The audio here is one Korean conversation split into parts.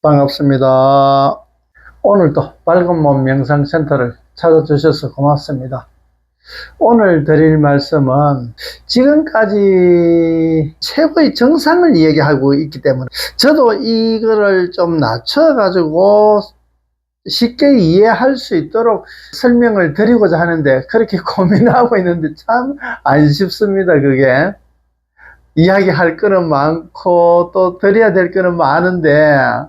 반갑습니다. 오늘도 밝은 몸 명상센터를 찾아주셔서 고맙습니다. 오늘 드릴 말씀은 지금까지 최고의 정상을 이야기하고 있기 때문에 저도 이거를 좀 낮춰가지고 쉽게 이해할 수 있도록 설명을 드리고자 하는데 그렇게 고민하고 있는데 참 안 쉽습니다. 그게 이야기할 거는 많고 또 드려야 될 거는 많은데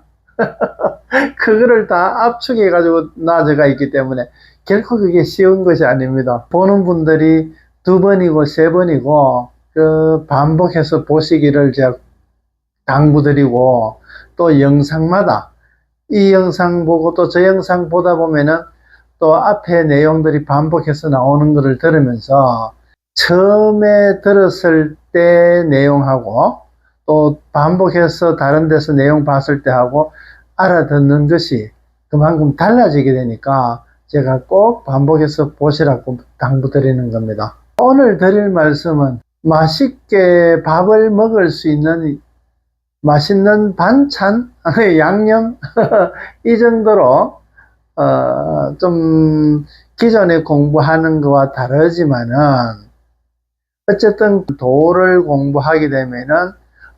그거를 다 압축해 가지고 놔져가 있기 때문에 결코 그게 쉬운 것이 아닙니다. 보는 분들이 2번이고 3번이고 그 반복해서 보시기를 제가 당부드리고, 또 영상마다 이 영상 보고 또 저 영상 보다 보면은 또 앞에 내용들이 반복해서 나오는 것을 들으면서 처음에 들었을 때 내용하고 또 반복해서 다른 데서 내용 봤을 때 하고 알아듣는 것이 그만큼 달라지게 되니까 제가 꼭 반복해서 보시라고 당부드리는 겁니다. 오늘 드릴 말씀은 맛있게 밥을 먹을 수 있는 맛있는 반찬, 양념 이 정도로 좀 기존에 공부하는 것과 다르지만은 어쨌든 도를 공부하게 되면은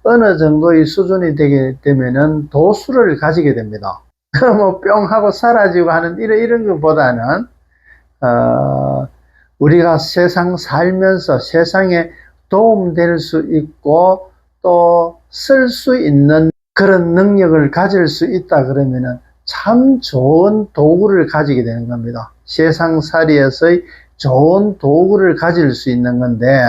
어느 정도의 수준이 되게 되면은 도수를 가지게 됩니다. 뭐 뿅 하고 사라지고 하는 이런 것보다는 우리가 세상 살면서 세상에 도움될 수 있고 또 쓸 수 있는 그런 능력을 가질 수 있다 그러면은 참 좋은 도구를 가지게 되는 겁니다. 세상살이에서의 좋은 도구를 가질 수 있는 건데,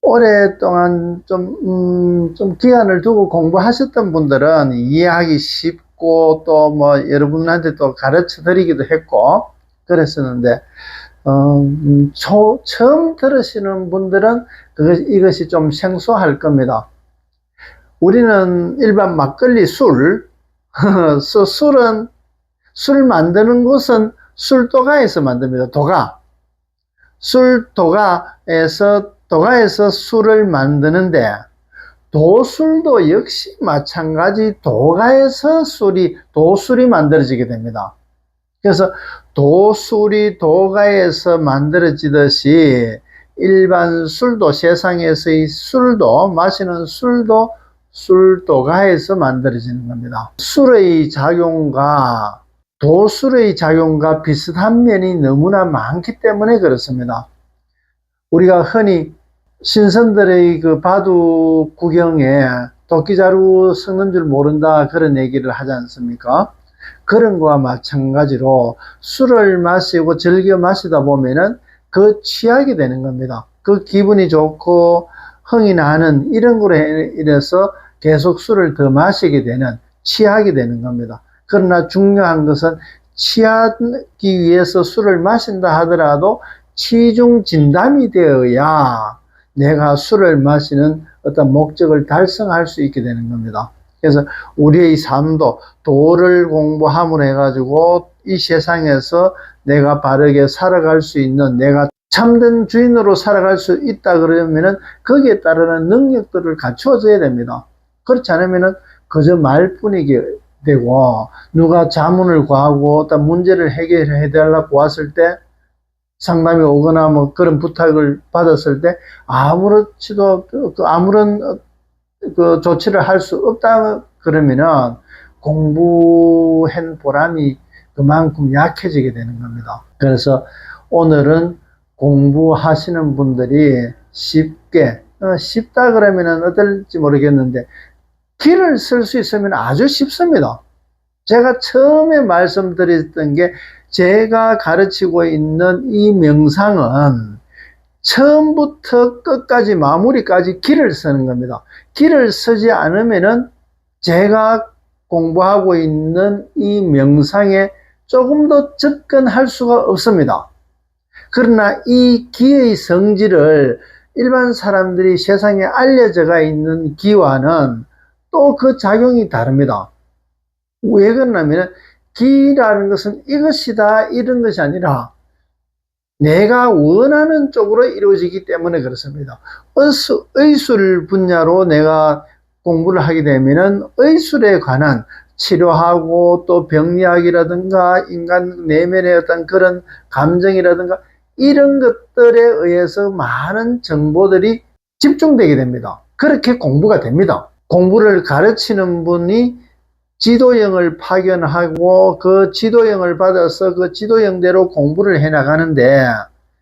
오랫동안 좀 기간을 두고 공부하셨던 분들은 이해하기 쉽고 또 뭐 여러분한테 또 가르쳐 드리기도 했고 그랬었는데, 처음 들으시는 분들은 이것이 좀 생소할 겁니다. 우리는 일반 막걸리 술 만드는 곳은 술도가에서 만듭니다. 도가에서 술을 만드는데, 도술도 역시 마찬가지 도가에서 도술이 만들어지게 됩니다. 그래서 도술이 도가에서 만들어지듯이 일반 술도, 세상에서의 술도, 마시는 술도 술도가에서 만들어지는 겁니다. 술의 작용과 도술의 작용과 비슷한 면이 너무나 많기 때문에 그렇습니다. 우리가 흔히 신선들의 그 바둑 구경에 도끼자루 섞는 줄 모른다 그런 얘기를 하지 않습니까? 그런 거와 마찬가지로 술을 마시고 즐겨 마시다 보면은 그 취하게 되는 겁니다. 그 기분이 좋고 흥이 나는 이런 거로 인해서 계속 술을 더 마시게 되는, 취하게 되는 겁니다. 그러나 중요한 것은 취하기 위해서 술을 마신다 하더라도 취중 진담이 되어야 내가 술을 마시는 어떤 목적을 달성할 수 있게 되는 겁니다. 그래서 우리의 삶도 도를 공부함으로 해가지고 이 세상에서 내가 바르게 살아갈 수 있는, 내가 참된 주인으로 살아갈 수 있다 그러면은 거기에 따르는 능력들을 갖추어줘야 됩니다. 그렇지 않으면은 그저 말뿐이게 되고, 누가 자문을 구하고 어떤 문제를 해결해 달라고 왔을 때, 상담이 오거나 뭐 그런 부탁을 받았을 때 아무렇지도 아무런 조치를 할 수 없다 그러면은 공부한 보람이 그만큼 약해지게 되는 겁니다. 그래서 오늘은 공부하시는 분들이 쉽다 그러면은 어떨지 모르겠는데, 길을 쓸 수 있으면 아주 쉽습니다. 제가 처음에 말씀드렸던 게, 제가 가르치고 있는 이 명상은 처음부터 끝까지 마무리까지 길을 쓰는 겁니다. 길을 쓰지 않으면은 제가 공부하고 있는 이 명상에 조금 더 접근할 수가 없습니다. 그러나 이 기의 성질을 일반 사람들이 세상에 알려져가 있는 기와는 또 그 작용이 다릅니다. 왜 그러냐면 기라는 것은 이것이다 이런 것이 아니라 내가 원하는 쪽으로 이루어지기 때문에 그렇습니다. 의술 분야로 내가 공부를 하게 되면은 의술에 관한 치료하고 또 병리학이라든가 인간 내면의 어떤 그런 감정이라든가 이런 것들에 의해서 많은 정보들이 집중되게 됩니다. 그렇게 공부가 됩니다. 공부를 가르치는 분이 지도형을 파견하고 그 지도형을 받아서 그 지도형대로 공부를 해 나가는데,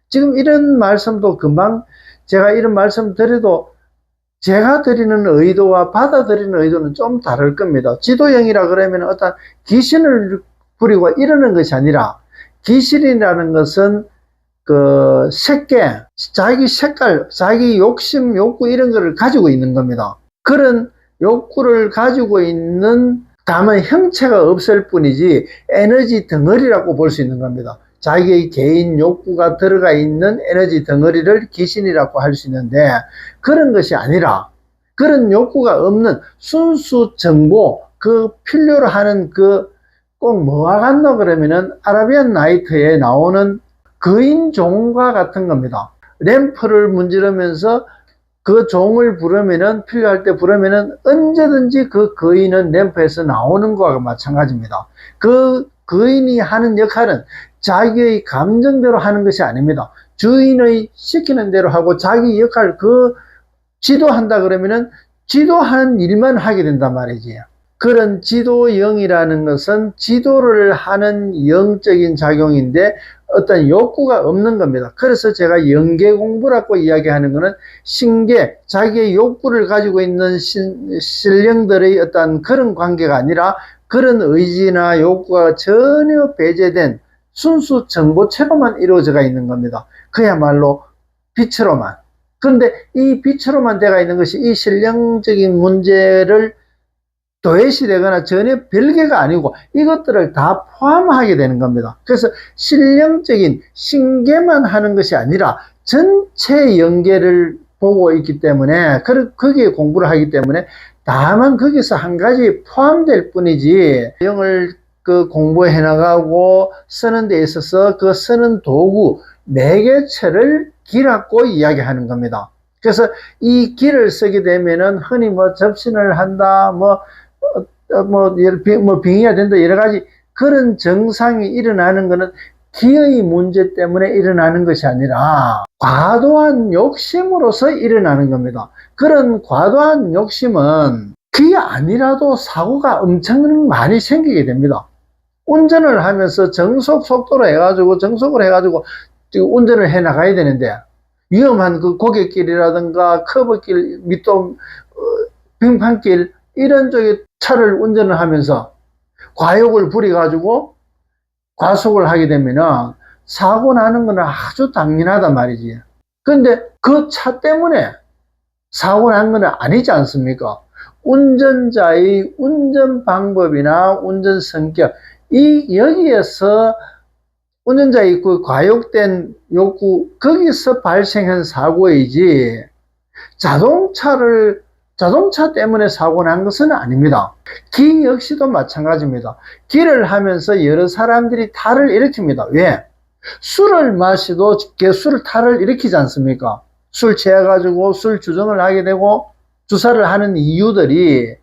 지금 이런 말씀도 금방 제가 이런 말씀 드려도 제가 드리는 의도와 받아들이는 의도는 좀 다를 겁니다. 지도형이라 그러면 어떤 귀신을 부리고 이러는 것이 아니라, 귀신이라는 것은 그 색계, 자기 색깔, 자기 욕심, 욕구 이런 거를 가지고 있는 겁니다. 그런 욕구를 가지고 있는, 다만 형체가 없을 뿐이지 에너지 덩어리라고 볼 수 있는 겁니다. 자기의 개인 욕구가 들어가 있는 에너지 덩어리를 귀신이라고 할 수 있는데, 그런 것이 아니라 그런 욕구가 없는 순수 정보, 그 필요로 하는 그 꼭 뭐와 같노 그러면은 아라비안 나이트에 나오는 거인 종과 같은 겁니다. 램프를 문지르면서 그 종을 부르면은, 필요할 때 부르면은 언제든지 그 거인은 램프에서 나오는 것과 마찬가지입니다. 그 거인이 하는 역할은 자기의 감정대로 하는 것이 아닙니다. 주인의 시키는 대로 하고 자기 역할, 그 지도한다 그러면은 지도하는 일만 하게 된단 말이지. 그런 지도영이라는 것은 지도를 하는 영적인 작용인데 어떤 욕구가 없는 겁니다. 그래서 제가 영계 공부라고 이야기하는 것은 신계, 자기의 욕구를 가지고 있는 신령들의 어떤 그런 관계가 아니라, 그런 의지나 욕구가 전혀 배제된 순수 정보체로만 이루어져 있는 겁니다. 그야말로 빛으로만. 그런데 이 빛으로만 되어 있는 것이 이 신령적인 문제를 도외시되거나 전혀 별개가 아니고 이것들을 다 포함하게 되는 겁니다. 그래서 신령적인 신계만 하는 것이 아니라 전체 영계를 보고 있기 때문에, 거기에 공부를 하기 때문에 다만 거기서 한 가지 포함될 뿐이지, 영을 그 공부해 나가고 쓰는 데 있어서 그 쓰는 도구, 매개체를 기라고 이야기하는 겁니다. 그래서 이 기를 쓰게 되면은 흔히 뭐 접신을 한다, 빙의가 된다, 여러 가지 그런 정상이 일어나는 것은 기의 문제 때문에 일어나는 것이 아니라 과도한 욕심으로서 일어나는 겁니다. 그런 과도한 욕심은 그게 아니라도 사고가 엄청 많이 생기게 됩니다. 운전을 하면서 정속 속도로 해가지고 정속을 해가지고 운전을 해 나가야 되는데, 위험한 그 고갯길이라든가 커브길, 밑도 빙판길 이런 쪽에 차를 운전을 하면서 과욕을 부려가지고 과속을 하게 되면은 사고 나는 건 아주 당연하단 말이지. 그런데 그 차 때문에 사고 난 건 아니지 않습니까? 운전자의 운전 방법이나 운전 성격, 여기에서 운전자의 그 과욕된 욕구, 거기서 발생한 사고이지, 자동차 때문에 사고 난 것은 아닙니다. 기 역시도 마찬가지입니다. 기를 하면서 여러 사람들이 탈을 일으킵니다. 왜? 술을 마시도 개수를 탈을 일으키지 않습니까? 술 취해가지고 술 주정을 하게 되고 주사를 하는 이유들이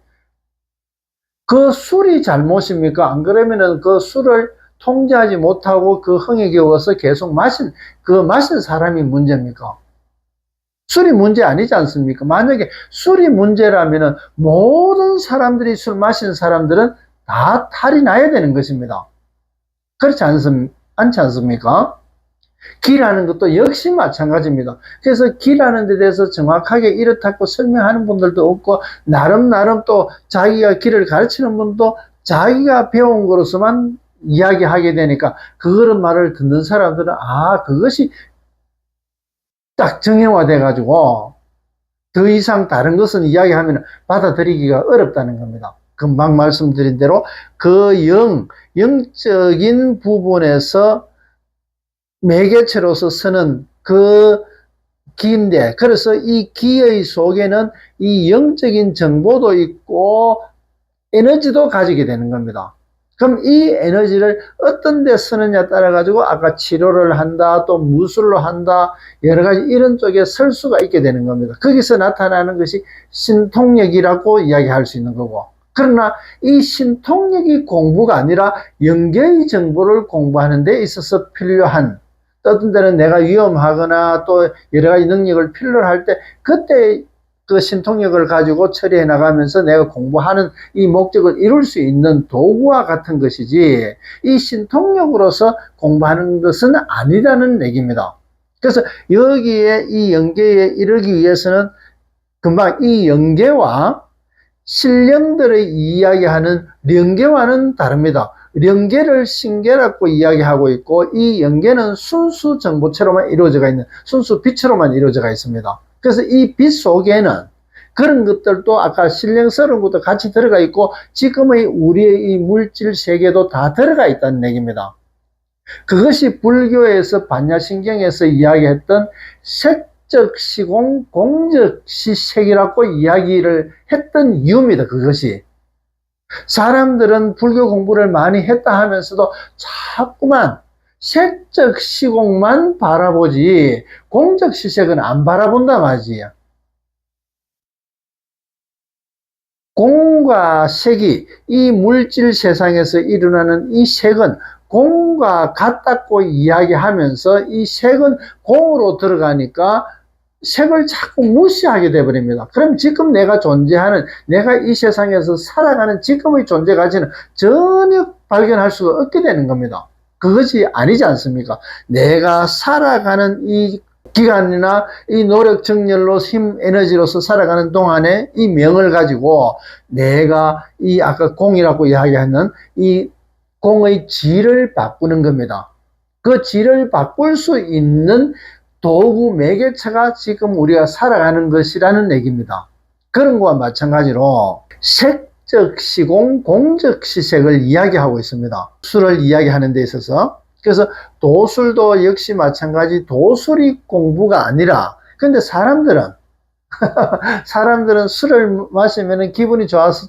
그 술이 잘못입니까? 안 그러면은 그 술을 통제하지 못하고 그 흥에 겨워서 계속 마신 사람이 문제입니까? 술이 문제 아니지 않습니까? 만약에 술이 문제라면은 모든 사람들이 술 마시는 사람들은 다 탈이 나야 되는 것입니다. 그렇지 않지 않습니까? 기라는 것도 역시 마찬가지입니다. 그래서 기라는 데 대해서 정확하게 이렇다고 설명하는 분들도 없고, 나름 또 자기가 기를 가르치는 분도 자기가 배운 거로서만 이야기하게 되니까, 그런 말을 듣는 사람들은 그것이 딱 정형화돼 가지고 더 이상 다른 것은 이야기하면 받아들이기가 어렵다는 겁니다. 금방 말씀드린 대로 그 영적인 부분에서 매개체로서 쓰는 그 기인데, 그래서 이 기의 속에는 이 영적인 정보도 있고 에너지도 가지게 되는 겁니다. 그럼 이 에너지를 어떤 데 쓰느냐 따라 가지고 아까 치료를 한다, 또 무술로 한다, 여러 가지 이런 쪽에 쓸 수가 있게 되는 겁니다. 거기서 나타나는 것이 신통력이라고 이야기할 수 있는 거고, 그러나 이 신통력이 공부가 아니라 영계의 정보를 공부하는 데 있어서 필요한, 어떤 때는 내가 위험하거나 또 여러 가지 능력을 필요로 할 때 그때 그 신통력을 가지고 처리해 나가면서 내가 공부하는 이 목적을 이룰 수 있는 도구와 같은 것이지, 이 신통력으로서 공부하는 것은 아니라는 얘기입니다. 그래서 여기에 이 영계에 이르기 위해서는 금방 이 영계와 신령들의 이야기하는 령계와는 다릅니다. 령계를 신계라고 이야기하고 있고, 이 영계는 순수 정보체로만 이루어져 있는, 순수 빛으로만 이루어져 있습니다. 그래서 이 빛 속에는 그런 것들도 아까 신령스러운 것도 같이 들어가 있고, 지금의 우리의 이 물질 세계도 다 들어가 있다는 얘기입니다. 그것이 불교에서 반야신경에서 이야기했던 색적 시공, 공적 시색이라고 이야기를 했던 이유입니다. 그것이. 사람들은 불교 공부를 많이 했다 하면서도 자꾸만 색적 시공만 바라보지 공적 시색은 안 바라본단 말이에요. 공과 색이 이 물질 세상에서 일어나는 이 색은 공과 같다고 이야기하면서 이 색은 공으로 들어가니까 색을 자꾸 무시하게 되어버립니다. 그럼 지금 내가 존재하는, 내가 이 세상에서 살아가는 지금의 존재 가치는 전혀 발견할 수가 없게 되는 겁니다. 그것이 아니지 않습니까? 내가 살아가는 이 기간이나 이 노력 정열로 힘 에너지로서 살아가는 동안에 이 명을 가지고 내가 이 아까 공이라고 이야기하는 이 공의 질을 바꾸는 겁니다. 그 질을 바꿀 수 있는 도구 매개체가 지금 우리가 살아가는 것이라는 얘기입니다. 그런 것과 마찬가지로 색적 시공, 공적 시색을 이야기하고 있습니다. 술을 이야기하는 데 있어서. 그래서 도술도 역시 마찬가지 도술이 공부가 아니라, 근데 사람들은 술을 마시면 기분이 좋아서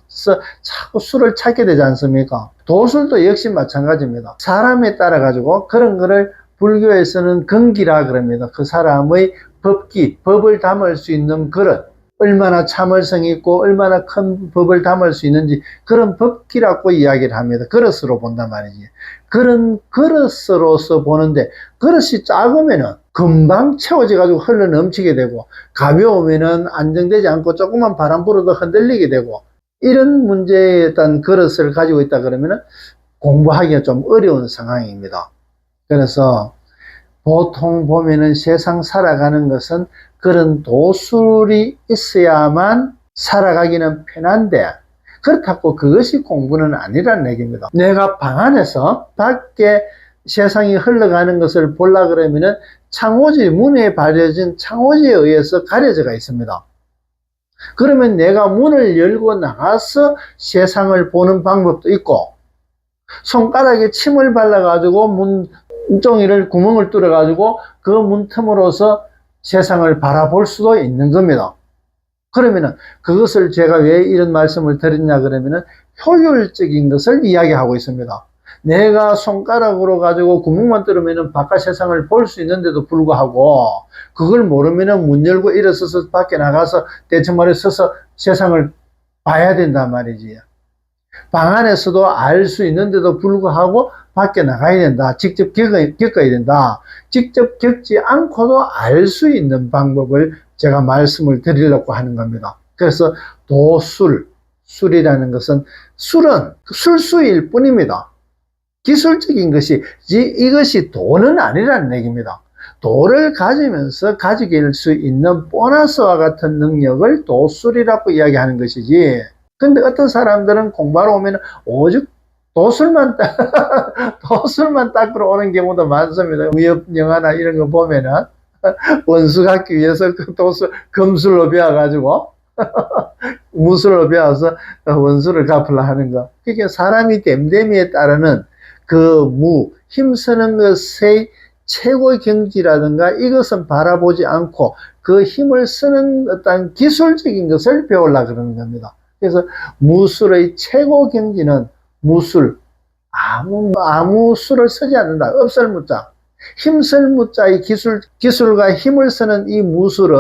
자꾸 술을 찾게 되지 않습니까? 도술도 역시 마찬가지입니다. 사람에 따라 가지고 그런 거를 불교에서는 건기라 그럽니다. 그 사람의 법기, 법을 담을 수 있는 그릇, 얼마나 참을성이 있고 얼마나 큰 법을 담을 수 있는지 그런 법기라고 이야기를 합니다. 그릇으로 본단 말이지. 그런 그릇으로서 보는데, 그릇이 작으면은 금방 채워져 가지고 흘러 넘치게 되고, 가벼우면은 안정되지 않고 조금만 바람 불어도 흔들리게 되고, 이런 문제에 어떤 그릇을 가지고 있다 그러면은 공부하기가 좀 어려운 상황입니다. 그래서 보통 보면은 세상 살아가는 것은 그런 도술이 있어야만 살아가기는 편한데, 그렇다고 그것이 공부는 아니라는 얘기입니다. 내가 방 안에서 밖에 세상이 흘러가는 것을 보려 그러면은 창호지, 문에 발려진 창호지에 의해서 가려져가 있습니다. 그러면 내가 문을 열고 나가서 세상을 보는 방법도 있고, 손가락에 침을 발라가지고 문종이를 구멍을 뚫어가지고 그 문틈으로서 세상을 바라볼 수도 있는 겁니다. 그러면은 그것을 제가 왜 이런 말씀을 드렸냐 그러면은 효율적인 것을 이야기하고 있습니다. 내가 손가락으로 가지고 구멍만 뚫으면은 바깥 세상을 볼 수 있는데도 불구하고 그걸 모르면은 문 열고 일어서서 밖에 나가서 대청말에 서서 세상을 봐야 된단 말이지. 방 안에서도 알 수 있는데도 불구하고 밖에 나가야 된다. 직접 겪어야 된다. 직접 겪지 않고도 알 수 있는 방법을 제가 말씀을 드리려고 하는 겁니다. 그래서 술이라는 것은 술은 술수일 뿐입니다. 기술적인 것이, 이것이 도는 아니라는 얘기입니다. 도를 가지면서 가지게 수 있는 보너스와 같은 능력을 도술이라고 이야기하는 것이지, 근데 어떤 사람들은 공부하러 오면 오직 도술만 닦으러 오는 경우도 많습니다. 무협 영화나 이런 거 보면은 원수 갖기 위해서 그 도술, 금술로 배워가지고 무술로 배워서 원수를 갚으려 하는 거. 그게 사람이 됨됨이에 따르는 그 힘쓰는 것의 최고의 경지라든가 이것은 바라보지 않고 그 힘을 쓰는 어떤 기술적인 것을 배우려고 그러는 겁니다. 그래서 무술의 최고 경지는 무술, 아무 수를 쓰지 않는다. 없을 무자. 힘쓸 무자의 기술과 힘을 쓰는 이 무술은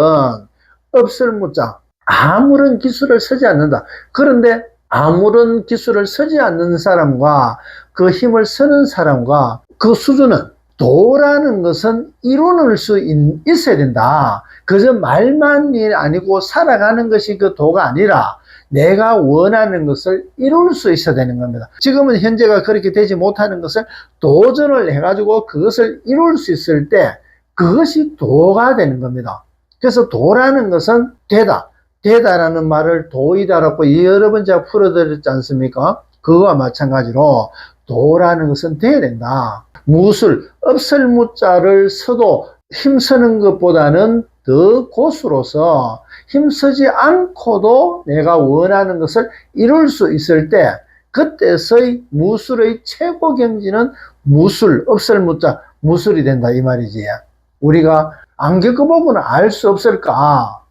없을 무자. 아무런 기술을 쓰지 않는다. 그런데 아무런 기술을 쓰지 않는 사람과 그 힘을 쓰는 사람과 그 수준은, 도라는 것은 이루는 수 있어야 된다. 그저 말만이 아니고 살아가는 것이 그 도가 아니라 내가 원하는 것을 이룰 수 있어야 되는 겁니다. 지금은 현재가 그렇게 되지 못하는 것을 도전을 해가지고 그것을 이룰 수 있을 때 그것이 도가 되는 겁니다. 그래서 도라는 것은 되다. 되다라는 말을 도이다라고 여러 번 제가 풀어드렸지 않습니까? 그거와 마찬가지로 도라는 것은 돼야 된다. 무술, 없을 무자를 써도 힘쓰는 것보다는 더 고수로서 힘쓰지 않고도 내가 원하는 것을 이룰 수 있을 때 그때서의 무술의 최고 경지는 무술, 없을 무자, 무술이 된다 이 말이지. 우리가 안 겪어보고는 알 수 없을까?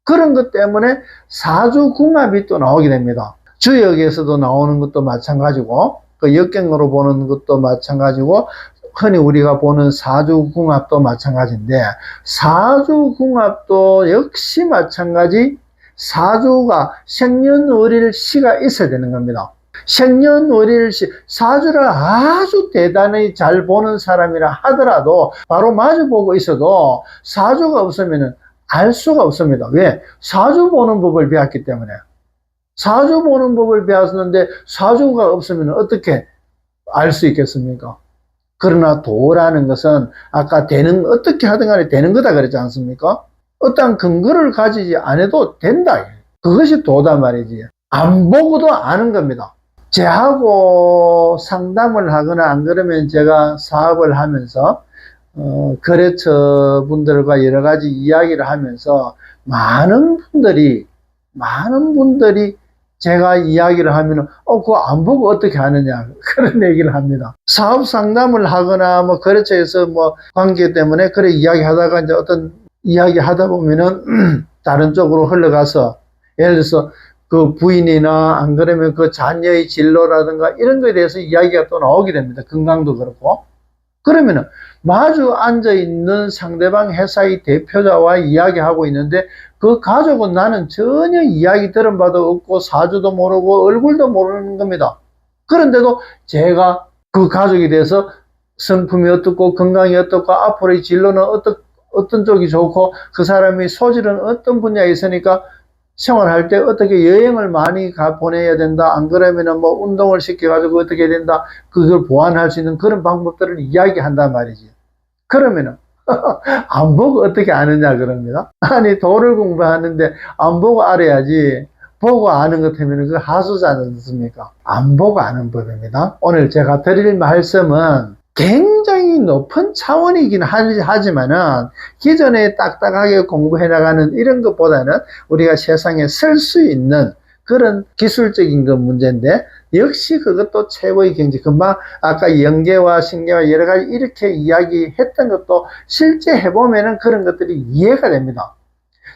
그런 것 때문에 사주궁합이 또 나오게 됩니다. 주역에서도 나오는 것도 마찬가지고 그 역경으로 보는 것도 마찬가지고 흔히 우리가 보는 사주궁합도 마찬가지인데, 사주궁합도 역시 마찬가지 사주가 생년월일시가 있어야 되는 겁니다. 생년월일시, 사주를 아주 대단히 잘 보는 사람이라 하더라도 바로 마주보고 있어도 사주가 없으면 알 수가 없습니다. 왜? 사주 보는 법을 배웠기 때문에. 사주 보는 법을 배웠는데 사주가 없으면 어떻게 알 수 있겠습니까? 그러나 도라는 것은 아까 어떻게 하든 간에 되는 거다 그랬지 않습니까? 어떤 근거를 가지지 않아도 된다. 그것이 도다 말이지. 안 보고도 아는 겁니다. 제하고 상담을 하거나 안 그러면 제가 사업을 하면서 거래처 분들과 여러 가지 이야기를 하면서 많은 분들이 제가 이야기를 하면 그거 안 보고 어떻게 하느냐 그런 얘기를 합니다. 사업 상담을 하거나 뭐 거래처에서 뭐 관계 때문에 그래 이야기하다가 이제 어떤 이야기 하다 보면은 다른 쪽으로 흘러가서 예를 들어서 그 부인이나 안 그러면 그 자녀의 진로라든가 이런 거에 대해서 이야기가 또 나오게 됩니다. 건강도 그렇고. 그러면은 마주 앉아 있는 상대방 회사의 대표자와 이야기하고 있는데 그 가족은 나는 전혀 이야기 들은 바도 없고 사주도 모르고 얼굴도 모르는 겁니다. 그런데도 제가 그 가족에 대해서 성품이 어떻고 건강이 어떻고 앞으로의 진로는 어떤 쪽이 좋고 그 사람의 소질은 어떤 분야에 있으니까 생활할 때 어떻게 여행을 많이 보내야 된다. 안 그러면은 뭐 운동을 시켜가지고 어떻게 해야 된다. 그걸 보완할 수 있는 그런 방법들을 이야기한단 말이지. 그러면은 안 보고 어떻게 아느냐 그럽니다. 아니 도를 공부하는데 안 보고 알아야지. 보고 아는 것 때문에 그 하수지 않습니까? 안 보고 아는 법입니다. 오늘 제가 드릴 말씀은 굉장히 높은 차원이긴 하지만은 기존에 딱딱하게 공부해 나가는 이런 것보다는 우리가 세상에 쓸 수 있는 그런 기술적인 그 문제인데 역시 그것도 최고의 경지. 금방 아까 영계와 신계와 여러 가지 이렇게 이야기했던 것도 실제 해보면은 그런 것들이 이해가 됩니다.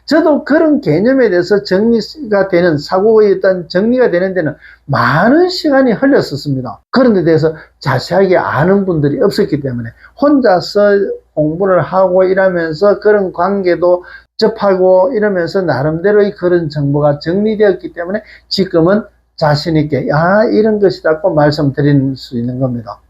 저도 그런 개념에 대해서 정리가 되는, 사고의 어떤 정리가 되는 데는 많은 시간이 흘렸었습니다. 그런 데 대해서 자세하게 아는 분들이 없었기 때문에 혼자서 공부를 하고 이러면서 그런 관계도 접하고 이러면서 나름대로의 그런 정보가 정리되었기 때문에 지금은 자신있게 이런 것이라고 말씀드릴 수 있는 겁니다.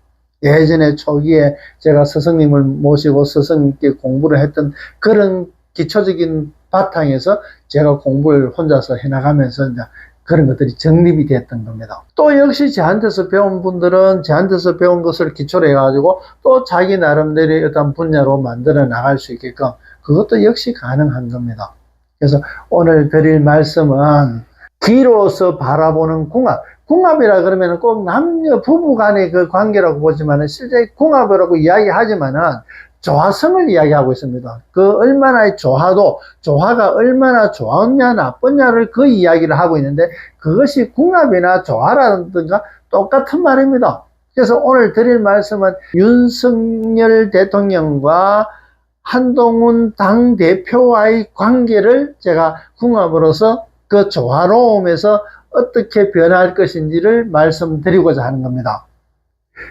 예전에 초기에 제가 스승님을 모시고 스승님께 공부를 했던 그런 기초적인 바탕에서 제가 공부를 혼자서 해나가면서 이제 그런 것들이 정립이 됐던 겁니다. 또 역시 저한테서 배운 분들은 저한테서 배운 것을 기초로 해가지고 또 자기 나름대로의 어떤 분야로 만들어 나갈 수 있게끔 그것도 역시 가능한 겁니다. 그래서 오늘 드릴 말씀은 기로서 바라보는 궁합. 궁합이라 그러면 꼭 남녀 부부 간의 그 관계라고 보지만은 실제 궁합이라고 이야기하지만은 조화성을 이야기하고 있습니다. 그 얼마나 조화가 얼마나 좋았냐 나쁘냐를 그 이야기를 하고 있는데 그것이 궁합이나 조화라든가 똑같은 말입니다. 그래서 오늘 드릴 말씀은 윤석열 대통령과 한동훈 당대표와의 관계를 제가 궁합으로서 그 조화로움에서 어떻게 변할 것인지를 말씀드리고자 하는 겁니다.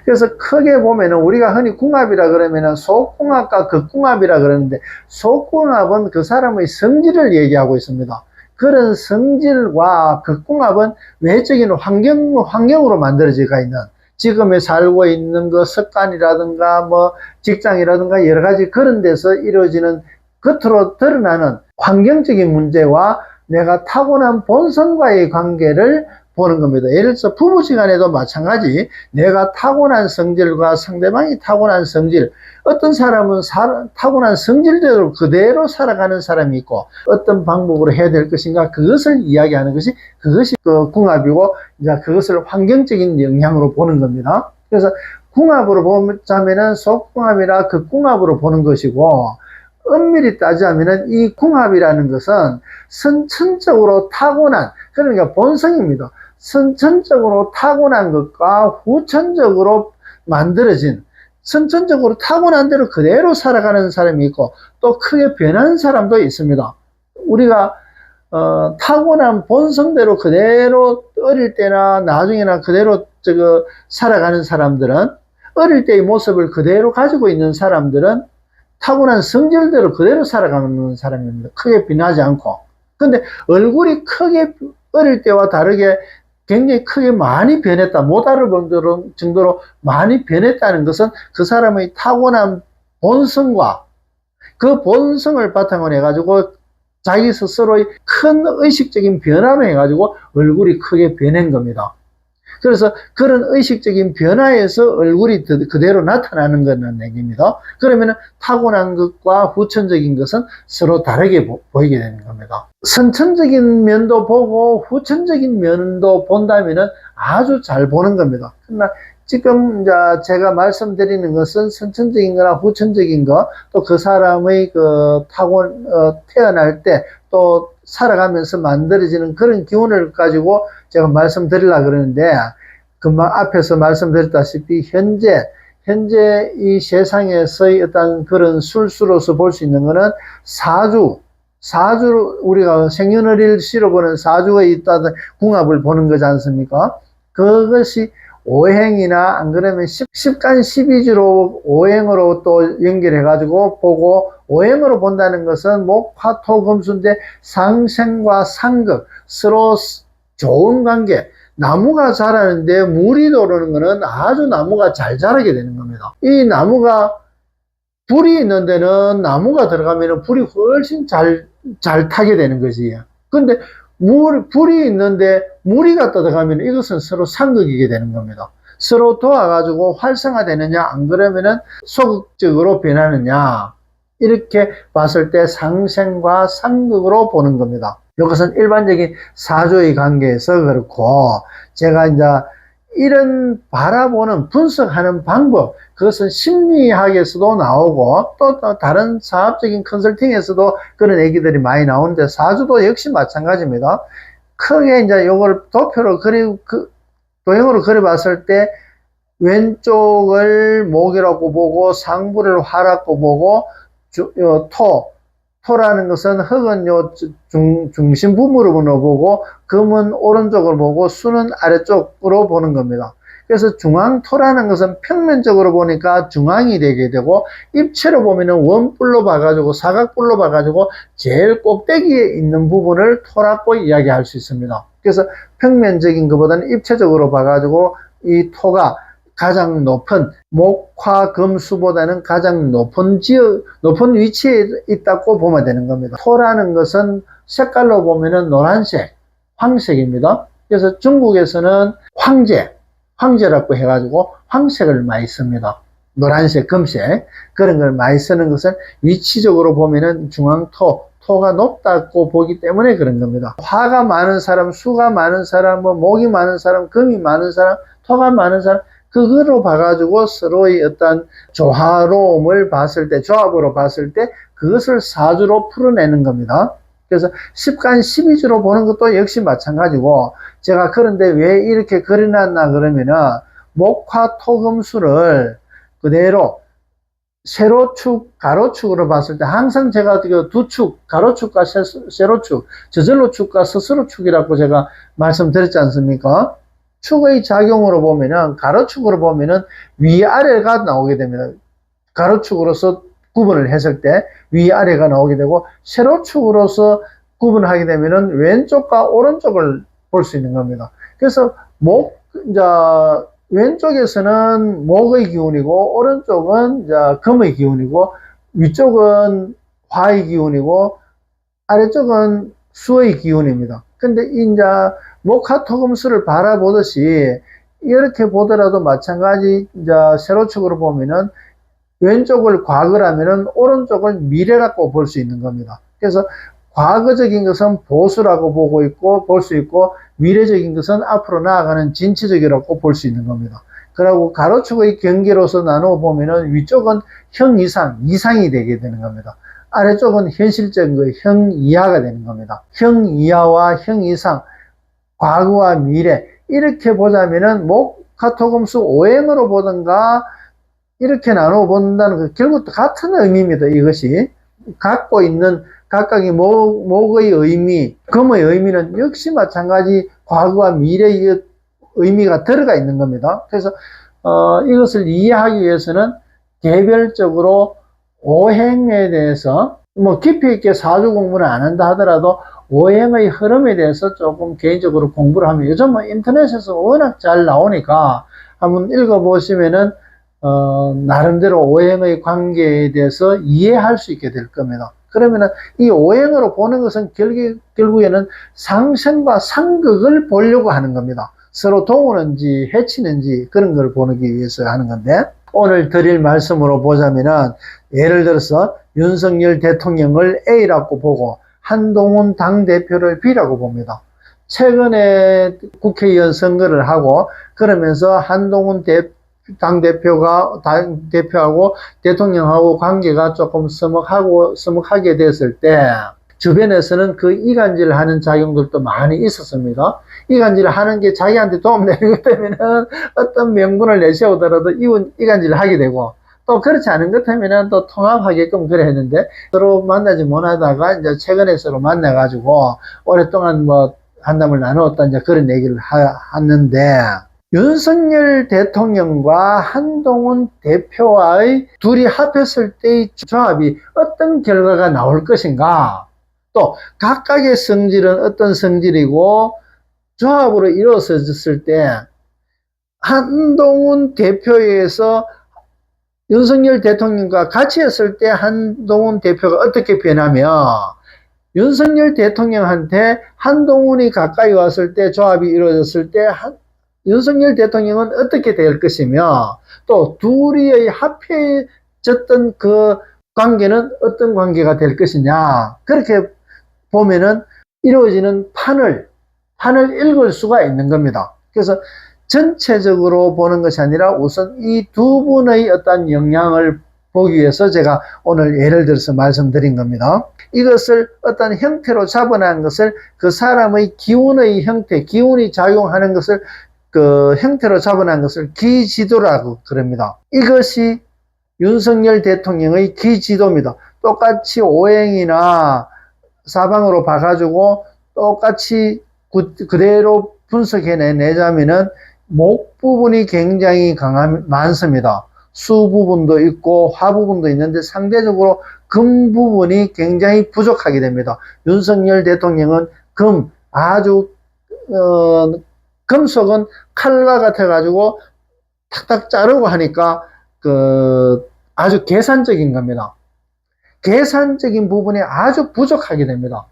그래서 크게 보면은 우리가 흔히 궁합이라 그러면은 속궁합과 극궁합이라 그러는데 속궁합은 그 사람의 성질을 얘기하고 있습니다. 그런 성질과 극궁합은 외적인 환경으로 만들어지가 있는, 지금에 살고 있는 그 습관이라든가 뭐 직장이라든가 여러 가지 그런 데서 이루어지는 겉으로 드러나는 환경적인 문제와 내가 타고난 본성과의 관계를 보는 겁니다. 예를 들어서 부부지간에도 마찬가지, 내가 타고난 성질과 상대방이 타고난 성질, 어떤 사람은 타고난 성질대로 그대로 살아가는 사람이 있고, 어떤 방법으로 해야 될 것인가, 그것을 이야기하는 것이, 그것이 그 궁합이고, 이제 그것을 환경적인 영향으로 보는 겁니다. 그래서 궁합으로 보자면은 속궁합이나 극궁합으로 보는 것이고, 엄밀히 따지자면은 이 궁합이라는 것은 선천적으로 타고난, 그러니까 본성입니다. 선천적으로 타고난 것과 후천적으로 만들어진, 선천적으로 타고난 대로 그대로 살아가는 사람이 있고, 또 크게 변하는 사람도 있습니다. 우리가 타고난 본성대로 그대로 어릴 때나 나중에나 그대로 살아가는 사람들은, 어릴 때의 모습을 그대로 가지고 있는 사람들은 타고난 성질대로 그대로 살아가는 사람입니다. 크게 변하지 않고. 근데 얼굴이 크게 어릴 때와 다르게 굉장히 크게 많이 변했다, 못 알아볼 정도로 많이 변했다는 것은 그 사람의 타고난 본성과 그 본성을 바탕으로 해가지고 자기 스스로의 큰 의식적인 변화로 해가지고 얼굴이 크게 변한 겁니다. 그래서 그런 의식적인 변화에서 얼굴이 그대로 나타나는 거는 얘기입니다. 그러면 타고난 것과 후천적인 것은 서로 다르게 보이게 되는 겁니다. 선천적인 면도 보고 후천적인 면도 본다면 아주 잘 보는 겁니다. 그러나 지금 이제 제가 말씀드리는 것은 선천적인 거나 후천적인 거, 또 그 사람의 태어날 때 또 살아가면서 만들어지는 그런 기운을 가지고 제가 말씀드리려고 그러는데, 금방 앞에서 말씀드렸다시피 현재 이 세상에서의 어떤 그런 술수로서 볼 수 있는 것은 사주, 우리가 생년월일 보는 사주에 있다는 궁합을 보는 거지 않습니까? 그것이 오행이나 안 그러면 십간 12주로 오행으로 또 연결해 가지고 보고, 오행으로 본다는 것은 목, 화, 토, 금수인데 상생과 상극, 서로 좋은 관계. 나무가 자라는데 물이 들어오는 것은 아주 나무가 잘 자라게 되는 겁니다. 이 나무가 불이 있는 데는 나무가 들어가면 불이 훨씬 잘 타게 되는 것이에요. 근데 불이 있는데 무리가 들어가면 이것은 서로 상극이게 되는 겁니다. 서로 도와가지고 활성화되느냐, 안 그러면은 소극적으로 변하느냐, 이렇게 봤을 때 상생과 상극으로 보는 겁니다. 이것은 일반적인 사주의 관계에서 그렇고, 제가 이제 이런 바라보는 분석하는 방법, 그것은 심리학에서도 나오고 또 다른 사업적인 컨설팅에서도 그런 얘기들이 많이 나오는데, 사주도 역시 마찬가지입니다. 크게 이제 이걸 도형으로 그려봤을 때 왼쪽을 목이라고 보고 상부를 화라고 보고, 토라는 것은 흙은 중심 부분으로 보고, 금은 오른쪽을 보고, 수는 아래쪽으로 보는 겁니다. 그래서 중앙토라는 것은 평면적으로 보니까 중앙이 되게 되고, 입체로 보면은 원뿔로 봐가지고, 사각뿔로 봐가지고 제일 꼭대기에 있는 부분을 토라고 이야기할 수 있습니다. 그래서 평면적인 것보다는 입체적으로 봐가지고 이 토가 가장 높은 목화 금수보다는 가장 높은 위치에 있다고 보면 되는 겁니다. 토라는 것은 색깔로 보면은 노란색, 황색입니다. 그래서 중국에서는 황제라고 해가지고 황색을 많이 씁니다. 노란색, 금색, 그런 걸 많이 쓰는 것은 위치적으로 보면은 토가 높다고 보기 때문에 그런 겁니다. 화가 많은 사람, 수가 많은 사람, 목이 많은 사람, 금이 많은 사람, 토가 많은 사람, 그거로 봐가지고 서로의 어떤 조화로움을 봤을 때, 조합으로 봤을 때 그것을 사주로 풀어내는 겁니다. 그래서 십간 12주로 보는 것도 역시 마찬가지고, 제가 그런데 왜 이렇게 그려놨나 그러면은, 목화 토금수를 그대로 세로축, 가로축으로 봤을 때 항상 제가 두 축, 가로축과 세로축, 저절로축과 스스로축이라고 제가 말씀드렸지 않습니까? 축의 작용으로 보면은, 가로축으로 보면은 위아래가 나오게 됩니다. 가로축으로서 구분을 했을 때 위아래가 나오게 되고, 세로축으로서 구분하게 되면은 왼쪽과 오른쪽을 볼 수 있는 겁니다. 그래서 이제 왼쪽에서는 목의 기운이고, 오른쪽은 이제 금의 기운이고, 위쪽은 화의 기운이고, 아래쪽은 수의 기운입니다. 근데 이제 목화토금수를 바라보듯이 이렇게 보더라도 마찬가지 이제 세로축으로 보면은 왼쪽을 과거라면은 오른쪽을 미래라고 볼 수 있는 겁니다. 그래서 과거적인 것은 보수라고 보고 있고 볼 수 있고, 미래적인 것은 앞으로 나아가는 진취적이라고 볼 수 있는 겁니다. 그리고 가로축의 경계로서 나누어 보면은 위쪽은 형이상, 이상이 되게 되는 겁니다. 아래쪽은 현실적인 거 형이하가 되는 겁니다. 형이하와 형이상, 과거와 미래, 이렇게 보자면은 목화토금수 오행으로 보든가 이렇게 나누어 본다는 거 결국 같은 의미입니다. 이것이 갖고 있는 각각의 목의 의미, 금의 의미는 역시 마찬가지 과거와 미래의 의미가 들어가 있는 겁니다. 그래서 이것을 이해하기 위해서는 개별적으로 오행에 대해서 깊이 있게 사주 공부를 안 한다 하더라도 오행의 흐름에 대해서 조금 개인적으로 공부를 하면, 요즘 인터넷에서 워낙 잘 나오니까 한번 읽어보시면은 나름대로 오행의 관계에 대해서 이해할 수 있게 될 겁니다. 그러면은 이 오행으로 보는 것은 결국에는 상생과 상극을 보려고 하는 겁니다. 서로 도우는지 해치는지 그런 걸 보기 위해서 하는 건데, 오늘 드릴 말씀으로 보자면은 예를 들어서 윤석열 대통령을 A라고 보고 한동훈 당대표를 B라고 봅니다. 최근에 국회의원 선거를 하고 그러면서 한동훈 당대표하고 대통령하고 관계가 조금 서먹하게 됐을 때 주변에서는 그 이간질을 하는 작용들도 많이 있었습니다. 이간질을 하는 게 자기한테 도움되는 것 때문에 어떤 명분을 내세우더라도 이간질을 하게 되고, 또 그렇지 않은 것 때문에 또 통합하게끔 그래 했는데, 서로 만나지 못하다가 이제 최근에 서로 만나가지고 오랫동안 한담을 나누었다, 이제 그런 얘기를 하는데, 윤석열 대통령과 한동훈 대표와의 둘이 합했을 때의 조합이 어떤 결과가 나올 것인가, 또 각각의 성질은 어떤 성질이고 조합으로 이루어졌을 때 한동훈 대표에서 윤석열 대통령과 같이 했을 때 한동훈 대표가 어떻게 변하며, 윤석열 대통령한테 한동훈이 가까이 왔을 때 조합이 이루어졌을 때 윤석열 대통령은 어떻게 될 것이며, 또 둘이 합해졌던 그 관계는 어떤 관계가 될 것이냐, 그렇게 보면은 이루어지는 판을 읽을 수가 있는 겁니다. 그래서 전체적으로 보는 것이 아니라 우선 이 두 분의 어떤 영향을 보기 위해서 제가 오늘 예를 들어서 말씀드린 겁니다. 이것을 어떤 형태로 잡아낸 것을 그 사람의 기운의 형태, 기운이 작용하는 것을 그 형태로 잡아낸 것을 기지도라고 그럽니다. 이것이 윤석열 대통령의 기지도입니다. 똑같이 오행이나 사방으로 봐가지고 똑같이 그대로 분석해내자면은 목 부분이 굉장히 많습니다. 수 부분도 있고 화 부분도 있는데 상대적으로 금 부분이 굉장히 부족하게 됩니다. 윤석열 대통령은 아주 금속은 칼과 같아가지고 탁탁 자르고 하니까 아주 계산적인 겁니다. 계산적인 부분이 아주 부족하게 됩니다.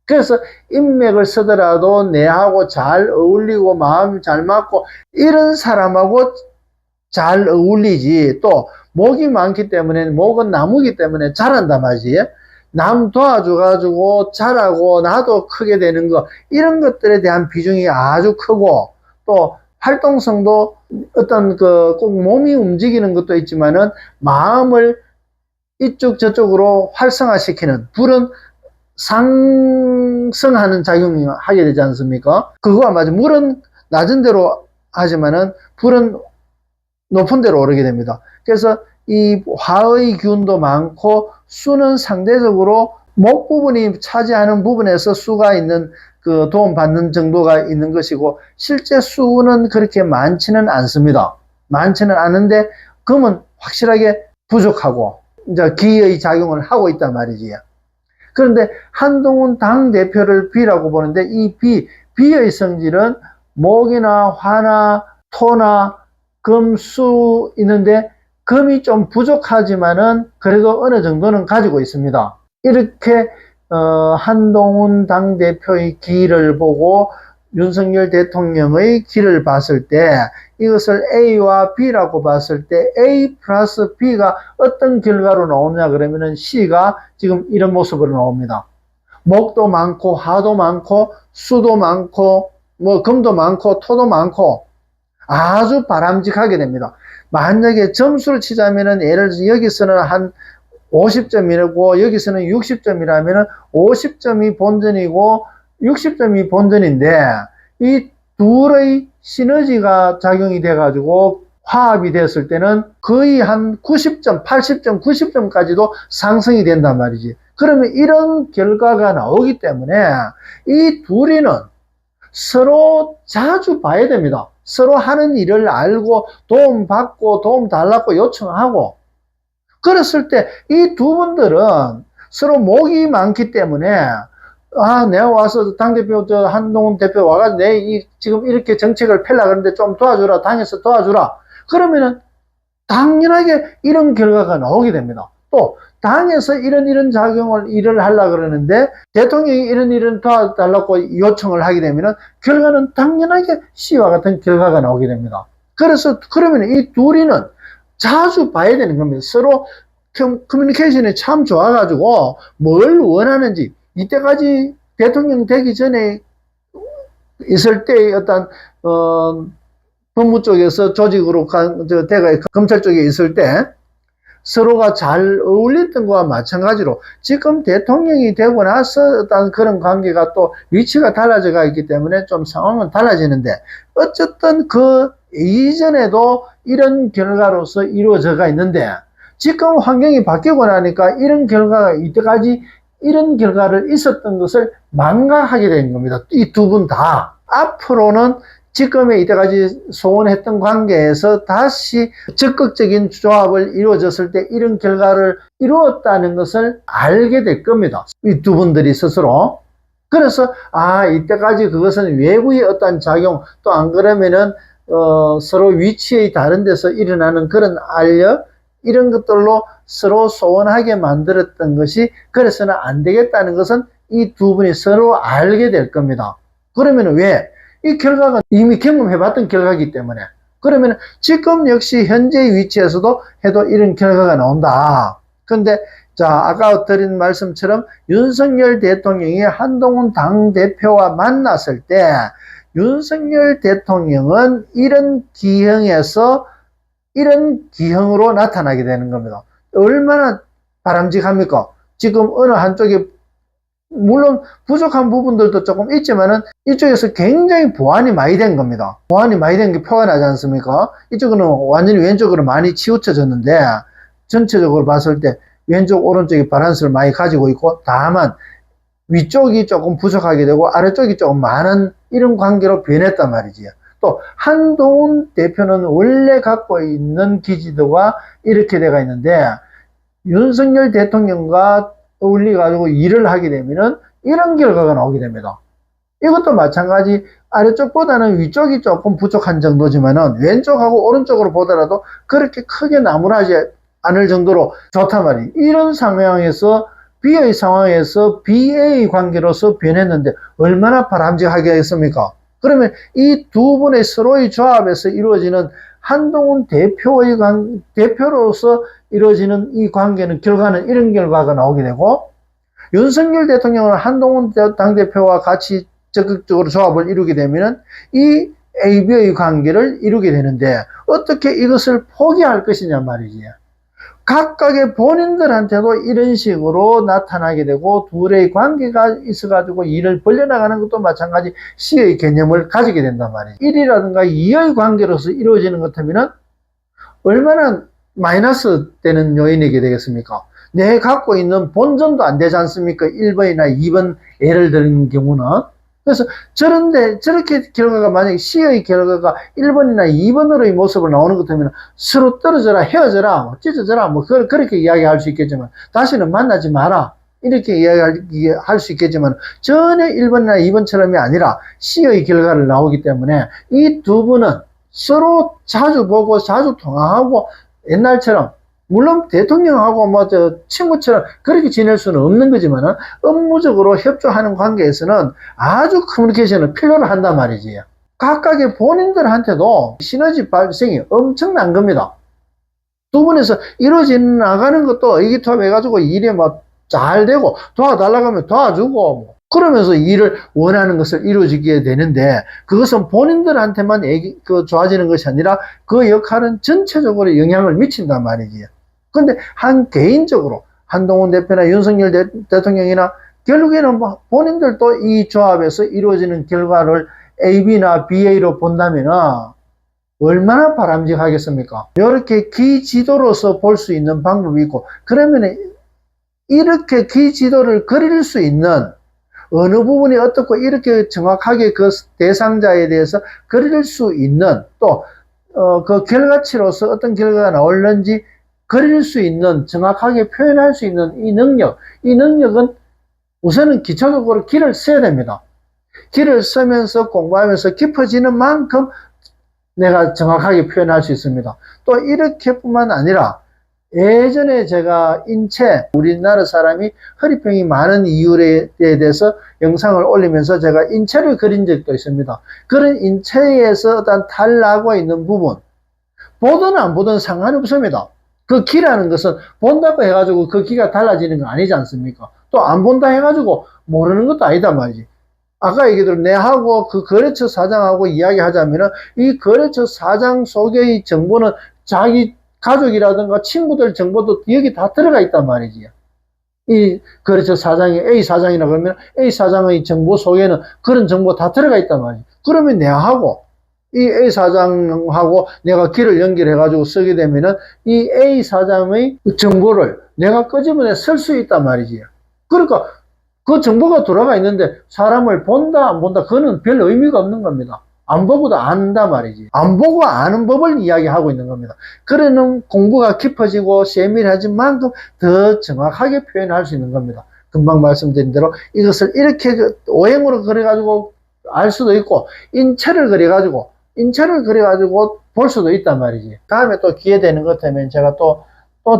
그래서 인맥을 쓰더라도 내하고 잘 어울리고 마음이 잘 맞고 이런 사람하고 잘 어울리지, 또 목이 많기 때문에, 목은 나무기 때문에 자란단 말이지. 남 도와줘가지고 자라고 나도 크게 되는 거, 이런 것들에 대한 비중이 아주 크고, 또 활동성도 어떤 꼭 몸이 움직이는 것도 있지만은 마음을 이쪽 저쪽으로 활성화시키는, 불은 상승하는 작용을 하게 되지 않습니까? 그거와 마찬가지. 물은 낮은 데로 하지만은 불은 높은 데로 오르게 됩니다. 그래서 이 화의 기운도 많고 수는 상대적으로 목 부분이 차지하는 부분에서 수가 있는 도움받는 정도가 있는 것이고, 실제 수는 그렇게 많지는 않습니다. 많지는 않은데 금은 확실하게 부족하고 이제 기의 작용을 하고 있단 말이지요. 그런데 한동훈 당대표를 B라고 보는데 이 B의 성질은 목이나 화나 토나 금, 수 있는데 금이 좀 부족하지만은 그래도 어느 정도는 가지고 있습니다. 이렇게 한동훈 당대표의 기를 보고 윤석열 대통령의 기를 봤을 때 이것을 A와 B라고 봤을 때 A 플러스 B가 어떤 결과로 나오느냐 그러면은 C가 지금 이런 모습으로 나옵니다. 목도 많고 화도 많고 수도 많고 뭐 금도 많고 토도 많고 아주 바람직하게 됩니다. 만약에 점수를 치자면은 예를 들어서 여기서는 한 50점이고 여기서는 60점이라면 50점이 본전이고 60점이 본전인데 이 둘의 시너지가 작용이 돼 가지고 화합이 됐을 때는 거의 한 90점, 80점, 90점까지도 상승이 된단 말이지. 그러면 이런 결과가 나오기 때문에 이 둘이는 서로 자주 봐야 됩니다. 서로 하는 일을 알고 도움받고 도움 달라고 요청하고 그랬을 때 이 두 분들은 서로 목이 많기 때문에 내가 와서 당대표 한동훈 대표 와가지고 지금 이렇게 정책을 펴려고 하는데 좀 도와주라, 당에서 도와주라 그러면은 당연하게 이런 결과가 나오게 됩니다. 또 당에서 이런 일을 하려고 그러는데 대통령이 이런 도와달라고 요청을 하게 되면은 결과는 당연하게 C와 같은 결과가 나오게 됩니다. 그래서 그러면 이 둘이는 자주 봐야 되는 겁니다. 서로 커뮤니케이션이 참 좋아가지고 뭘 원하는지 이때까지 대통령 되기 전에 있을 때의 어떤 법무 쪽에서 조직으로 검찰 쪽에 있을 때 서로가 잘 어울렸던 것과 마찬가지로 지금 대통령이 되고 나서 어떤 그런 관계가 또 위치가 달라져 있기 때문에 좀 상황은 달라지는데 어쨌든 그 이전에도 이런 결과로서 이루어져가 있는데 지금 환경이 바뀌고 나니까 이런 결과가 이때까지 이런 결과를 있었던 것을 망각하게 된 겁니다. 이 두 분 다. 앞으로는 지금의 이때까지 소원했던 관계에서 다시 적극적인 조합을 이루어졌을 때 이런 결과를 이루었다는 것을 알게 될 겁니다. 이 두 분들이 스스로. 그래서 이때까지 그것은 외부의 어떤 작용 또 안 그러면은 서로 위치의 다른 데서 일어나는 그런 알력 이런 것들로 서로 소원하게 만들었던 것이 그래서는 안 되겠다는 것은 이 두 분이 서로 알게 될 겁니다. 그러면 왜? 이 결과가 이미 경험해봤던 결과이기 때문에 그러면 지금 역시 현재의 위치에서도 해도 이런 결과가 나온다. 근데 아까 드린 말씀처럼 윤석열 대통령이 한동훈 당대표와 만났을 때 윤석열 대통령은 이런 기형에서 이런 기형으로 나타나게 되는 겁니다. 얼마나 바람직합니까? 지금 어느 한쪽에 물론 부족한 부분들도 조금 있지만은 이쪽에서 굉장히 보완이 많이 된 겁니다. 보완이 많이 된 게 표가 나지 않습니까? 이쪽은 완전히 왼쪽으로 많이 치우쳐졌는데 전체적으로 봤을 때 왼쪽 오른쪽이 밸런스를 많이 가지고 있고 다만 위쪽이 조금 부족하게 되고 아래쪽이 조금 많은 이런 관계로 변했단 말이지요. 또 한동훈 대표는 원래 갖고 있는 기지도가 이렇게 돼가 있는데 윤석열 대통령과 어울려 가지고 일을 하게 되면은 이런 결과가 나오게 됩니다. 이것도 마찬가지 아래쪽보다는 위쪽이 조금 부족한 정도지만은 왼쪽하고 오른쪽으로 보더라도 그렇게 크게 나무라지 않을 정도로 좋단 말이에요. 이런 상황에서 B의 상황에서 BA의 관계로서 변했는데 얼마나 바람직하겠습니까? 그러면 이 두 분의 서로의 조합에서 이루어지는 한동훈 대표로서 이루어지는 이 관계는 결과는 이런 결과가 나오게 되고 윤석열 대통령은 한동훈 당대표와 같이 적극적으로 조합을 이루게 되면 이 AB의 관계를 이루게 되는데 어떻게 이것을 포기할 것이냐 말이지. 각각의 본인들한테도 이런 식으로 나타나게 되고 둘의 관계가 있어가지고 일을 벌려나가는 것도 마찬가지 C의 개념을 가지게 된단 말이에요. 1이라든가 2의 관계로서 이루어지는 것 같으면 얼마나 마이너스 되는 요인이게 되겠습니까? 내 갖고 있는 본전도 안 되지 않습니까? 1번이나 2번 예를 드는 경우는. 그래서 저렇게 결과가 만약에 C의 결과가 1번이나 2번으로의 모습을 나오는 것 같으면 서로 떨어져라, 헤어져라, 찢어져라, 그렇게 이야기할 수 있겠지만 다시는 만나지 마라. 이렇게 이야기할 수 있겠지만 전혀 1번이나 2번처럼이 아니라 C의 결과를 나오기 때문에 이 두 분은 서로 자주 보고 자주 통화하고 옛날처럼 물론 대통령하고 뭐 친구처럼 그렇게 지낼 수는 없는 거지만은 업무적으로 협조하는 관계에서는 아주 커뮤니케이션을 필요로 한단 말이지. 각각의 본인들한테도 시너지 발생이 엄청난 겁니다. 두 분에서 이루어져 나가는 것도 의기투합해가지고 일이 뭐 잘 되고 도와달라고 하면 도와주고 뭐 그러면서 일을 원하는 것을 이루어지게 되는데 그것은 본인들한테만 좋아지는 것이 아니라 그 역할은 전체적으로 영향을 미친단 말이지. 근데 한 개인적으로 한동훈 대표나 윤석열 대통령이나 결국에는 뭐 본인들도 이 조합에서 이루어지는 결과를 AB나 BA로 본다면 얼마나 바람직하겠습니까? 이렇게 기지도로서 볼 수 있는 방법이 있고 그러면 이렇게 기지도를 그릴 수 있는 어느 부분이 어떻고 이렇게 정확하게 그 대상자에 대해서 그릴 수 있는 또 그 결과치로서 어떤 결과가 나올는지 그릴 수 있는 정확하게 표현할 수 있는 이 능력은 우선은 기초적으로 길을 써야 됩니다. 길을 쓰면서 공부하면서 깊어지는 만큼 내가 정확하게 표현할 수 있습니다. 또 이렇게뿐만 아니라 예전에 제가 인체, 우리나라 사람이 허리병이 많은 이유에 대해서 영상을 올리면서 제가 인체를 그린 적도 있습니다. 그런 인체에서 어떤 탈나고 있는 부분, 보든 안 보든 상관이 없습니다. 그 기라는 것은 본다고 해가지고 그 기가 달라지는 건 아니지 않습니까? 또 안 본다 해가지고 모르는 것도 아니다 말이지. 아까 얘기대로 내하고 그 거래처 사장하고 이야기하자면은 이 거래처 사장 속의 정보는 자기 가족이라든가 친구들 정보도 여기 다 들어가 있단 말이지. 이 거래처 사장이 A 사장이라 그러면 A 사장의 정보 속에는 그런 정보 다 들어가 있단 말이지. 그러면 내하고 이 A 사장하고 내가 길을 연결해 가지고 쓰게 되면은 이 A 사장의 정보를 내가 끄집어내 쓸 수 있단 말이지. 그러니까 그 정보가 들어가 있는데 사람을 본다 안 본다 그거는 별 의미가 없는 겁니다. 안 보고도 안다 말이지. 안 보고 아는 법을 이야기하고 있는 겁니다. 그러는 공부가 깊어지고 세밀해진 만큼 더 정확하게 표현할 수 있는 겁니다. 금방 말씀드린 대로 이것을 이렇게 오행으로 그려가지고 알 수도 있고 인체를 그려가지고 볼 수도 있단 말이지. 다음에 또 기회 되는 것 같으면 제가 또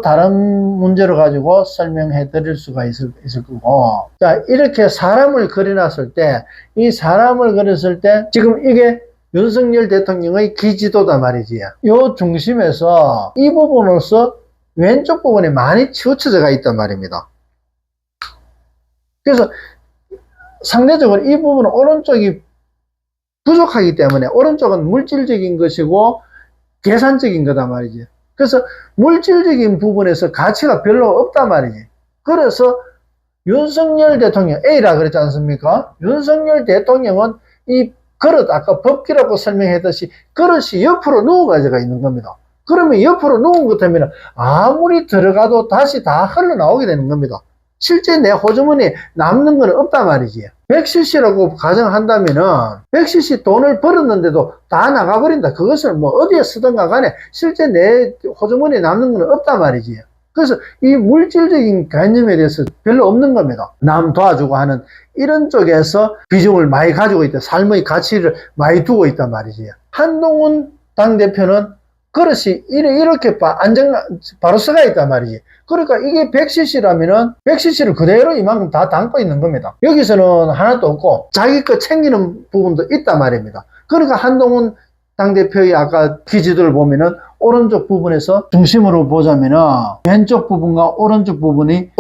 다른 문제를 가지고 설명해 드릴 수가 있을 거고. 자, 이렇게 사람을 그려놨을 때, 이 사람을 그렸을 때, 지금 이게 윤석열 대통령의 기지도다 말이지. 요 중심에서 이 부분으로서 왼쪽 부분에 많이 치우쳐져 있단 말입니다. 그래서 상대적으로 이 부분은 오른쪽이 부족하기 때문에 오른쪽은 물질적인 것이고 계산적인 거다 말이지. 그래서 물질적인 부분에서 가치가 별로 없단 말이지. 그래서 윤석열 대통령 A라 그랬지 않습니까? 윤석열 대통령은 이 그릇 아까 법기라고 설명했듯이 그릇이 옆으로 누워가지고 있는 겁니다. 그러면 옆으로 누운 것 때문에 아무리 들어가도 다시 다 흘러나오게 되는 겁니다. 실제 내 호주머니에 남는 건 없단 말이지. 100cc라고 가정한다면은 100cc 돈을 벌었는데도 다 나가버린다. 그것을 뭐 어디에 쓰든가 간에 실제 내 호주머니에 남는 건 없단 말이지. 그래서 이 물질적인 개념에 대해서 별로 없는 겁니다. 남 도와주고 하는 이런 쪽에서 비중을 많이 가지고 있다. 삶의 가치를 많이 두고 있단 말이지. 한동훈 당대표는 그릇이 이렇게 바로 써가 있단 말이지. 그러니까 이게 100cc라면은 100cc를 그대로 이만큼 다 담고 있는 겁니다. 여기서는 하나도 없고 자기 거 챙기는 부분도 있단 말입니다. 그러니까 한동훈 당대표의 아까 기지도를 보면은 오른쪽 부분에서 중심으로 보자면은 왼쪽 부분과 오른쪽 부분이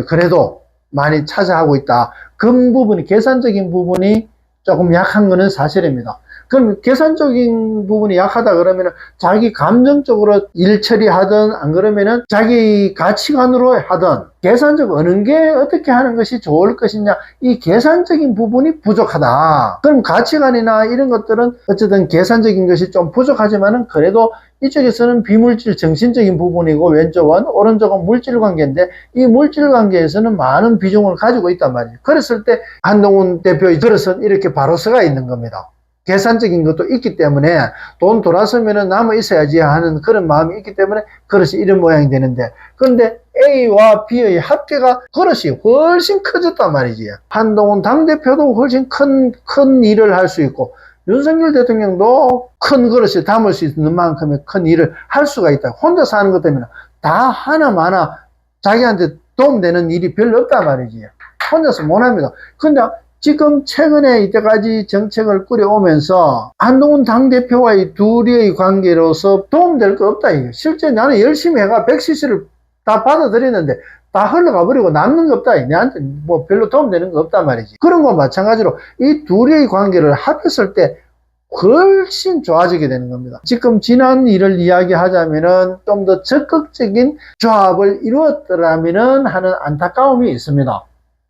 그래도 많이 차지하고 있다. 그 부분이 계산적인 부분이 조금 약한 거는 사실입니다. 그럼 계산적인 부분이 약하다 그러면 자기 감정적으로 일 처리하든 안 그러면은 자기 가치관으로 하든 계산적 어느 게 어떻게 하는 것이 좋을 것이냐 이 계산적인 부분이 부족하다. 그럼 가치관이나 이런 것들은 어쨌든 계산적인 것이 좀 부족하지만은 그래도 이쪽에서는 비물질 정신적인 부분이고 왼쪽은 오른쪽은 물질 관계인데 이 물질 관계에서는 많은 비중을 가지고 있단 말이에요. 그랬을 때 한동훈 대표의 그릇은 이렇게 바로 서가 있는 겁니다. 계산적인 것도 있기 때문에 돈 돌아서면은 남아 있어야지 하는 그런 마음이 있기 때문에 그릇이 이런 모양이 되는데, 그런데 A와 B의 합계가 그릇이 훨씬 커졌단 말이지. 한동훈 당대표도 훨씬 큰 일을 할 수 있고, 윤석열 대통령도 큰 그릇에 담을 수 있는 만큼의 큰 일을 할 수가 있다. 혼자서 하는 것 때문에 다 하나마나 자기한테 도움되는 일이 별로 없단 말이지. 혼자서 못합니다. 근데 지금 최근에 이때까지 정책을 꾸려오면서 한동훈 당대표와의 둘의 관계로서 도움될 거 없다. 이게. 실제 나는 열심히 해가 100cc를 다 받아들이는데 다 흘러가 버리고 남는 거 없다. 내한테 뭐 별로 도움되는 거 없단 말이지. 그런 거 마찬가지로 이 둘의 관계를 합했을 때 훨씬 좋아지게 되는 겁니다. 지금 지난 일을 이야기하자면은 좀 더 적극적인 조합을 이루었더라면은 하는 안타까움이 있습니다.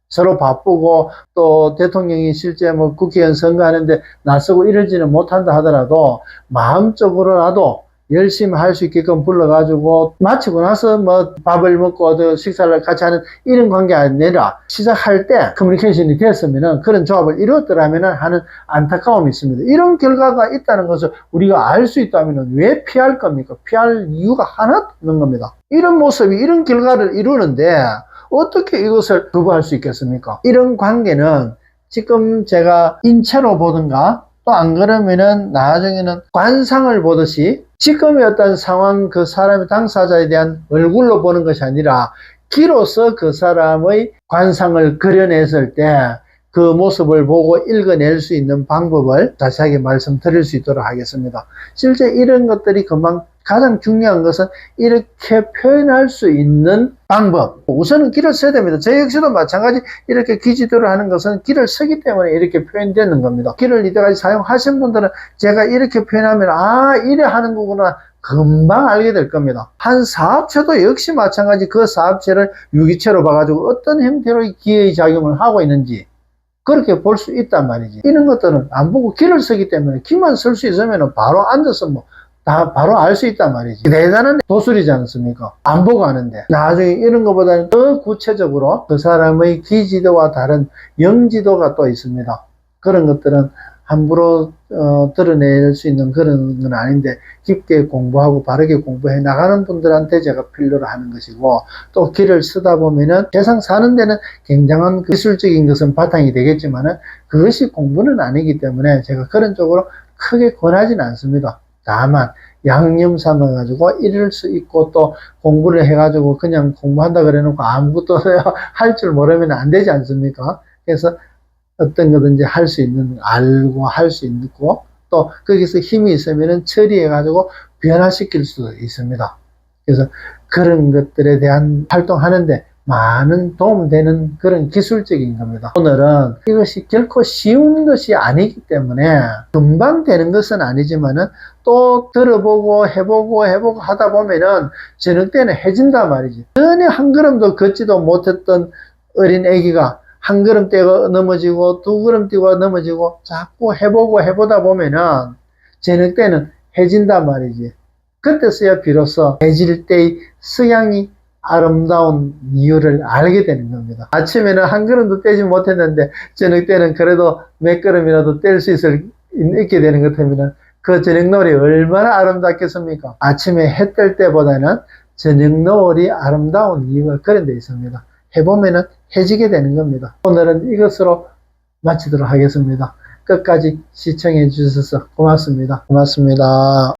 서로 바쁘고 또 대통령이 실제 뭐 국회의원 선거하는데 나서고 이러지는 못한다 하더라도 마음적으로라도 열심히 할 수 있게끔 불러가지고 마치고 나서 뭐 밥을 먹고 식사를 같이 하는 이런 관계 아니라 시작할 때 커뮤니케이션이 됐으면은 그런 조합을 이루었더라면은 하는 안타까움이 있습니다. 이런 결과가 있다는 것을 우리가 알 수 있다면은 왜 피할 겁니까? 피할 이유가 하나도 없는 겁니다. 이런 모습이 이런 결과를 이루는데 어떻게 이것을 거부할 수 있겠습니까? 이런 관계는 지금 제가 인체로 보든가 또 안 그러면은 나중에는 관상을 보듯이 지금의 어떤 상황, 그 사람의 당사자에 대한 얼굴로 보는 것이 아니라 기로서 그 사람의 관상을 그려냈을 때 그 모습을 보고 읽어낼 수 있는 방법을 자세하게 말씀드릴 수 있도록 하겠습니다. 실제 이런 것들이 금방 가장 중요한 것은 이렇게 표현할 수 있는 방법. 우선은 길을 써야 됩니다. 저 역시도 마찬가지 이렇게 기지도를 하는 것은 길을 쓰기 때문에 이렇게 표현되는 겁니다. 길을 이때까지 사용하신 분들은 제가 이렇게 표현하면 아 이래 하는 거구나 금방 알게 될 겁니다. 한 사업체도 역시 마찬가지 그 사업체를 유기체로 봐가지고 어떤 형태로 기회의 작용을 하고 있는지 그렇게 볼 수 있단 말이지. 이런 것들은 안 보고 길을 쓰기 때문에 길만 쓸 수 있으면 바로 앉아서 뭐 다 바로 알 수 있단 말이지. 대단한 도술이지 않습니까? 안 보고 하는데. 나중에 이런 것보다는 더 구체적으로 그 사람의 기지도와 다른 영지도가 또 있습니다. 그런 것들은 함부로 드러낼 수 있는 그런 건 아닌데 깊게 공부하고 바르게 공부해 나가는 분들한테 제가 필요로 하는 것이고, 또 길을 쓰다 보면은 세상 사는 데는 굉장한 기술적인 것은 바탕이 되겠지만은 그것이 공부는 아니기 때문에 제가 그런 쪽으로 크게 권하지는 않습니다. 다만 양념 삼아 가지고 이럴 수 있고 또 공부를 해 가지고 그냥 공부한다 그래 놓고 아무것도 할 줄 모르면 안 되지 않습니까? 그래서 어떤 거든지 할 수 있는, 알고 할 수 있고, 또 거기서 힘이 있으면 처리해 가지고 변화시킬 수도 있습니다. 그래서 그런 것들에 대한 활동하는데 많은 도움되는 그런 기술적인 겁니다. 오늘은 이것이 결코 쉬운 것이 아니기 때문에 금방 되는 것은 아니지만은 또 들어보고 해보고 하다 보면은 저녁 때는 해진단 말이지. 전혀 한 걸음도 걷지도 못했던 어린 애기가 한 걸음 떼고 넘어지고 두 걸음 떼고 넘어지고 자꾸 해보다 보면은 저녁 때는 해진단 말이지. 그때서야 비로소 해질 때의 석양이 아름다운 이유를 알게 되는 겁니다. 아침에는 한 걸음도 떼지 못했는데 저녁 때는 그래도 몇 걸음이라도 뗄 수 있게 되는 것 같으면 그 저녁 노을이 얼마나 아름답겠습니까? 아침에 해 뜰 때보다는 저녁 노을이 아름다운 이유가 그런 데 있습니다. 해보면은 해지게 되는 겁니다. 오늘은 이것으로 마치도록 하겠습니다. 끝까지 시청해 주셔서 고맙습니다. 고맙습니다.